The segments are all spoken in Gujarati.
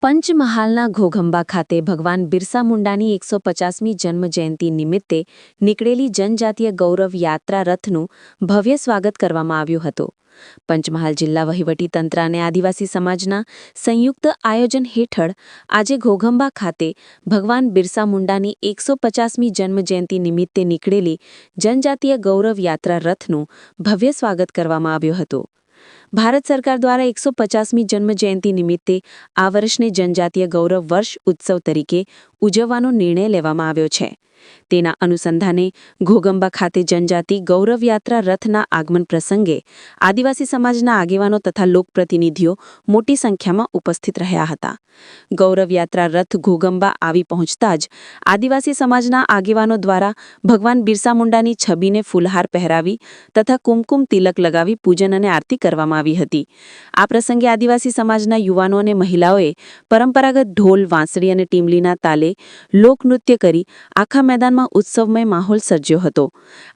પંચમહાલના ઘોઘંબા ખાતે ભગવાન બિરસા મુંડાની 150મી જન્મજયંતિ નિમિત્તે નીકળેલી જનજાતીય ગૌરવ યાત્રા રથનું ભવ્ય સ્વાગત કરવામાં આવ્યું હતું. પંચમહાલ જિલ્લા વહીવટીતંત્ર અને આદિવાસી સમાજના સંયુક્ત આયોજન હેઠળ આજે ઘોઘંબા ખાતે ભગવાન બિરસા મુંડાની 150મી જન્મજયંતિ નિમિત્તે નીકળેલી જનજાતીય ગૌરવ યાત્રા રથનું ભવ્ય સ્વાગત કરવામાં આવ્યું હતું. ભારત સરકાર દ્વારા 150મી જન્મજયંતિ નિમિત્તે આ વર્ષને જનજાતીય ગૌરવ વર્ષ ઉત્સવ તરીકે ઉજવવાનો નિર્ણય લેવામાં આવ્યો છે. તેના અનુસંધાને ઘોઘંબા ખાતે જનજાતિ ગૌરવ યાત્રા રથના આગમન પ્રસંગે આદિવાસી સમાજના આગેવાનો તથા લોકપ્રતિનિધિઓ મોટી સંખ્યામાં ઉપસ્થિત રહ્યા હતા. ગૌરવ યાત્રા રથ ઘોઘંબા આવી પહોંચતા જ આદિવાસી સમાજના આગેવાનો દ્વારા ભગવાન બિરસા મુંડાની છબીને ફૂલહાર પહેરાવી તથા કુમકુમ તિલક લગાવી પૂજન અને આરતી કરવામાં આવી હતી. આ પ્રસંગે આદિવાસી સમાજના યુવાનો અને મહિલાઓએ પરંપરાગત ઢોલ, વાંસળી અને ટીમલીના તાલે લોકનૃત્ય કરી આખા મેદાનમાં ઉત્સવમય માહોલ સર્જ્યો હતો.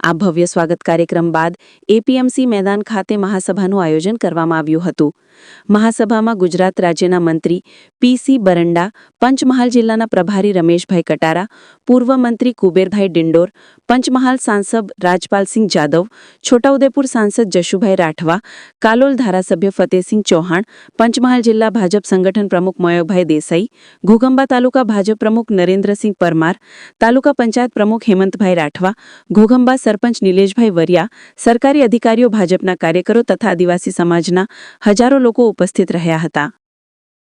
આ ભવ્ય સ્વાગત કાર્યક્રમ બાદ એપીએમસી મેદાન ખાતે મહાસભાનું આયોજન કરવામાં આવ્યું હતું. મહાસભામાં ગુજરાત રાજ્યના મંત્રી પીસી બરંડા, પંચમહાલ જિલ્લાના પ્રભારી રમેશભાઈ કટારા, પૂર્વ મંત્રી કુબેરભાઈ ડિંડોર, પંચમહાલ સાંસદ રાજપાલસિંહ જાદવ, છોટાઉદેપુર સાંસદ જશુભાઈ રાઠવા, કાલોલ ધારાસભ્ય ફતેહસિંહ ચૌહાણ, પંચમહાલ જિલ્લા ભાજપ સંગઠન પ્રમુખ મયોકભાઈ દેસાઈ, ઘોઘંબા તાલુકા ભાજપ પ્રમુખ નરેન્દ્રસિંહ પરમાર, તાલુકા પંચાયત પ્રમુખ હેમંતભાઈ રાઠવા, ઘોઘંબા સરપંચ નિલેશભાઈ વરિયા, સરકારી અધિકારીઓ, ભાજપના કાર્યકરો તથા આદિવાસી સમાજના હજારો લોકો ઉપસ્થિત રહ્યા હતા.